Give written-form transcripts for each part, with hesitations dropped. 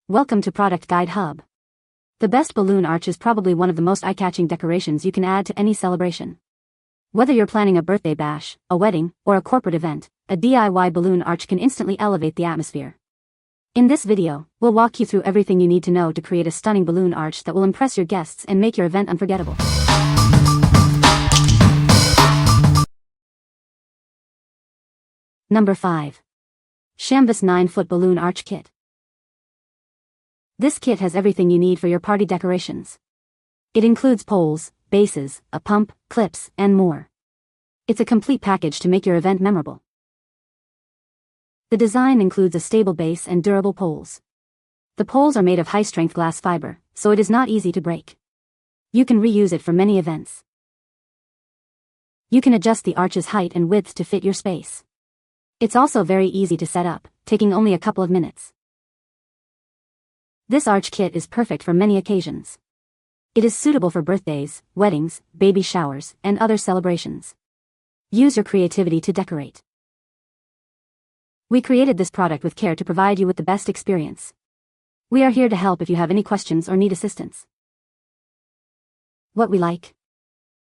Welcome to Product Guide Hub. The best balloon arch is probably one of the most eye-catching decorations you can add to any celebration. Whether you're planning a birthday bash, a wedding, or a corporate event, a DIY balloon arch can instantly elevate the atmosphere. In this video, we'll walk you through everything you need to know to create a stunning balloon arch that will impress your guests and make your event unforgettable. Number 5. Chamvis 9-foot balloon arch kit. This kit has everything you need for your party decorations. It includes poles, bases, a pump, clips, and more. It's a complete package to make your event memorable. The design includes a stable base and durable poles. The poles are made of high-strength glass fiber, so it is not easy to break. You can reuse it for many events. You can adjust the arch's height and width to fit your space. It's also very easy to set up, taking only a couple of minutes. This arch kit is perfect for many occasions. It is suitable for birthdays, weddings, baby showers, and other celebrations. Use your creativity to decorate. We created this product with care to provide you with the best experience. We are here to help if you have any questions or need assistance. What we like.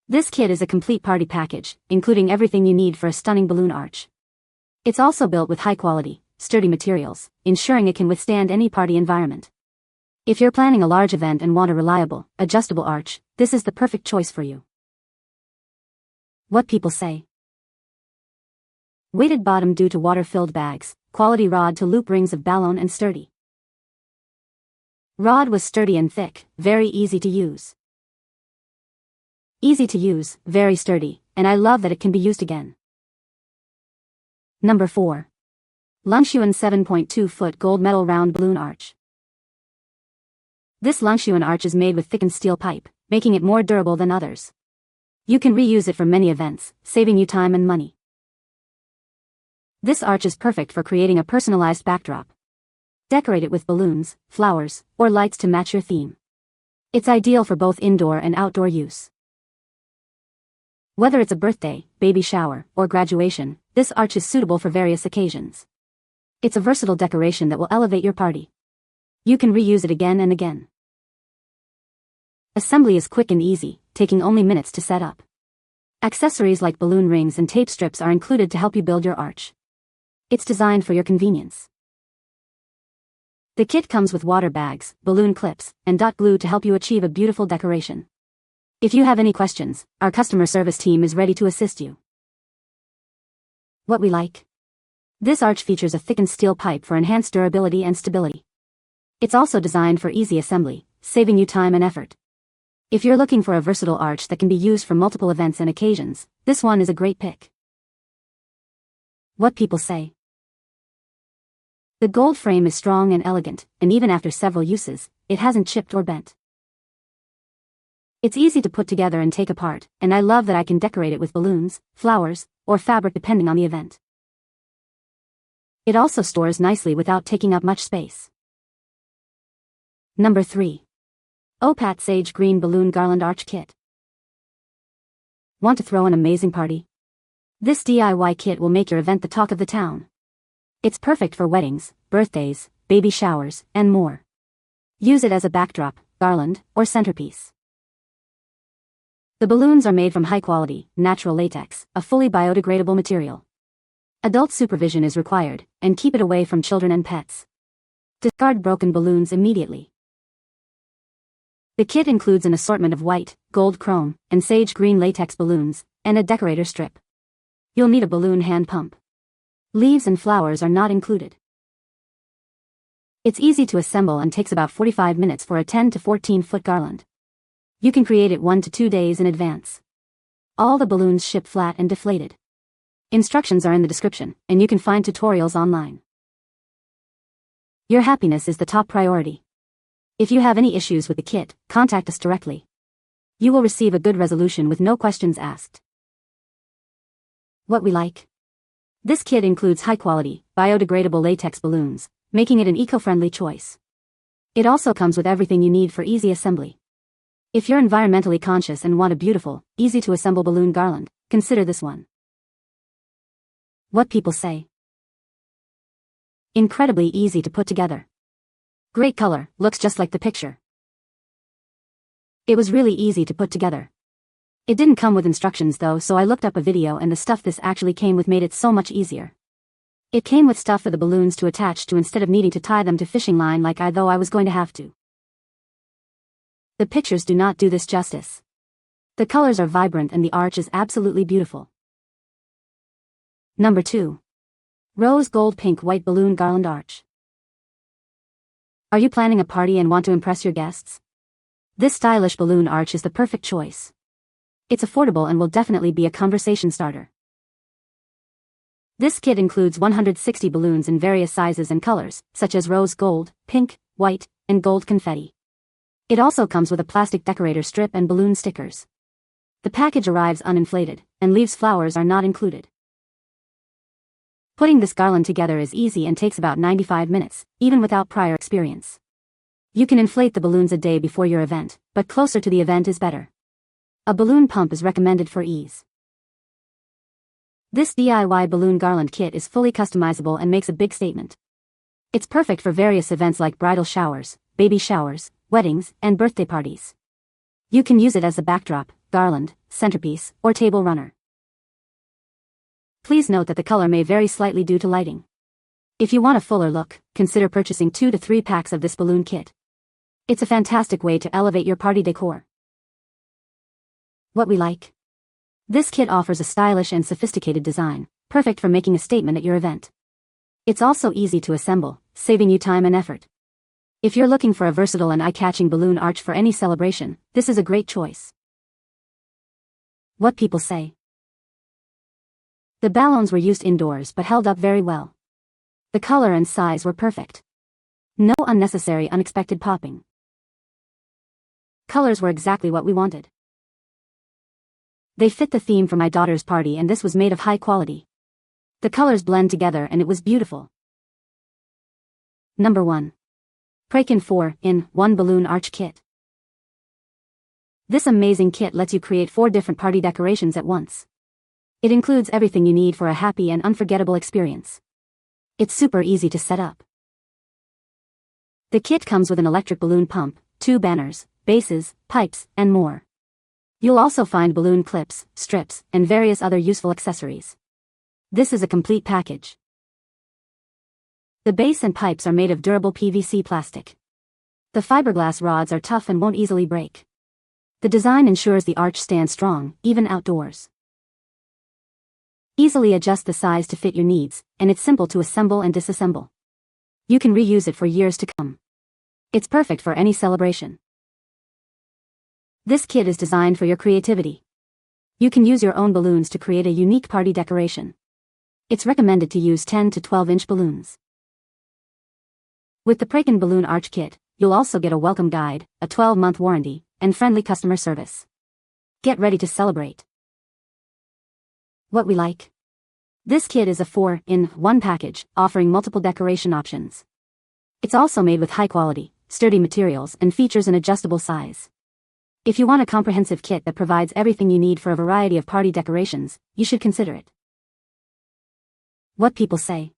This kit is a complete party package, including everything you need for a stunning balloon arch. It's also built with high-quality, sturdy materials, ensuring it can withstand any party environment. If you're planning a large event and want a reliable, adjustable arch, this is the perfect choice for you. What people say. Weighted bottom due to water-filled bags, quality rod to loop rings of balloon and sturdy. Rod was sturdy and thick, very easy to use. Easy to use, very sturdy, and I love that it can be used again. Number 4. LANGXUN 7.2-foot gold metal round balloon arch. This LANGXUN arch is made with thickened steel pipe, making it more durable than others. You can reuse it for many events, saving you time and money. This arch is perfect for creating a personalized backdrop. Decorate it with balloons, flowers, or lights to match your theme. It's ideal for both indoor and outdoor use. Whether it's a birthday, baby shower, or graduation, this arch is suitable for various occasions. It's a versatile decoration that will elevate your party. You can reuse it again and again. Assembly is quick and easy, taking only minutes to set up. Accessories like balloon rings and tape strips are included to help you build your arch. It's designed for your convenience. The kit comes with water bags, balloon clips, and dot glue to help you achieve a beautiful decoration. If you have any questions, our customer service team is ready to assist you. What we like. This arch features a thickened steel pipe for enhanced durability and stability. It's also designed for easy assembly, saving you time and effort. If you're looking for a versatile arch that can be used for multiple events and occasions, this one is a great pick. What people say. The gold frame is strong and elegant, and even after several uses, it hasn't chipped or bent. It's easy to put together and take apart, and I love that I can decorate it with balloons, flowers, or fabric depending on the event. It also stores nicely without taking up much space. Number 3. Oopat Sage Green Balloon Garland Arch Kit. Want to throw an amazing party? This DIY kit will make your event the talk of the town. It's perfect for weddings, birthdays, baby showers, and more. Use it as a backdrop, garland, or centerpiece. The balloons are made from high-quality, natural latex, a fully biodegradable material. Adult supervision is required, and keep it away from children and pets. Discard broken balloons immediately. The kit includes an assortment of white, gold chrome, and sage green latex balloons, and a decorator strip. You'll need a balloon hand pump. Leaves and flowers are not included. It's easy to assemble and takes about 45 minutes for a 10 to 14-foot garland. You can create it 1 to 2 days in advance. All the balloons ship flat and deflated. Instructions are in the description, and you can find tutorials online. Your happiness is the top priority. If you have any issues with the kit, contact us directly. You will receive a good resolution with no questions asked. What we like. This kit includes high-quality, biodegradable latex balloons, making it an eco-friendly choice. It also comes with everything you need for easy assembly. If you're environmentally conscious and want a beautiful, easy-to-assemble balloon garland, consider this one. What people say. Incredibly easy to put together. Great color, looks just like the picture. It was really easy to put together. It didn't come with instructions though, so I looked up a video and the stuff this actually came with made it so much easier. It came with stuff for the balloons to attach to instead of needing to tie them to fishing line like I was going to have to. The pictures do not do this justice. The colors are vibrant and the arch is absolutely beautiful. Number 2. Rose Gold Pink White Balloon Garland Arch. Are you planning a party and want to impress your guests? This stylish balloon arch is the perfect choice. It's affordable and will definitely be a conversation starter. This kit includes 160 balloons in various sizes and colors, such as rose gold, pink, white, and gold confetti. It also comes with a plastic decorator strip and balloon stickers. The package arrives uninflated, and leaves flowers are not included. Putting this garland together is easy and takes about 95 minutes, even without prior experience. You can inflate the balloons a day before your event, but closer to the event is better. A balloon pump is recommended for ease. This DIY balloon garland kit is fully customizable and makes a big statement. It's perfect for various events like bridal showers, baby showers, weddings, and birthday parties. You can use it as a backdrop, garland, centerpiece, or table runner. Please note that the color may vary slightly due to lighting. If you want a fuller look, consider purchasing 2 to 3 packs of this balloon kit. It's a fantastic way to elevate your party decor. What we like. This kit offers a stylish and sophisticated design, perfect for making a statement at your event. It's also easy to assemble, saving you time and effort. If you're looking for a versatile and eye-catching balloon arch for any celebration, this is a great choice. What people say. The balloons were used indoors but held up very well. The color and size were perfect. No unnecessary unexpected popping. Colors were exactly what we wanted. They fit the theme for my daughter's party and this was made of high quality. The colors blend together and it was beautiful. Number 1. Prakin 4-in-1 Balloon Arch Kit. This amazing kit lets you create 4 different party decorations at once. It includes everything you need for a happy and unforgettable experience. It's super easy to set up. The kit comes with an electric balloon pump, 2 banners, bases, pipes, and more. You'll also find balloon clips, strips, and various other useful accessories. This is a complete package. The base and pipes are made of durable PVC plastic. The fiberglass rods are tough and won't easily break. The design ensures the arch stands strong, even outdoors. Easily adjust the size to fit your needs, and it's simple to assemble and disassemble. You can reuse it for years to come. It's perfect for any celebration. This kit is designed for your creativity. You can use your own balloons to create a unique party decoration. It's recommended to use 10 to 12-inch balloons. With the Prakin Balloon Arch Kit, you'll also get a welcome guide, a 12-month warranty, and friendly customer service. Get ready to celebrate. What we like. This kit is a 4-in-1 package, offering multiple decoration options. It's also made with high-quality, sturdy materials and features an adjustable size. If you want a comprehensive kit that provides everything you need for a variety of party decorations, you should consider it. What people say.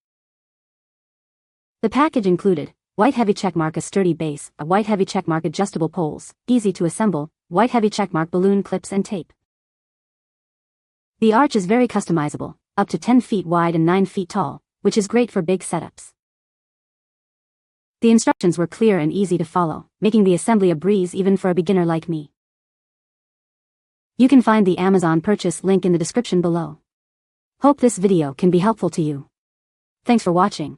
The package included white heavy checkmark, a sturdy base, a white heavy checkmark, adjustable poles, easy to assemble, white heavy checkmark, balloon clips and tape. The arch is very customizable, up to 10 feet wide and 9 feet tall, which is great for big setups. The instructions were clear and easy to follow, making the assembly a breeze even for a beginner like me. You can find the Amazon purchase link in the description below. Hope this video can be helpful to you. Thanks for watching.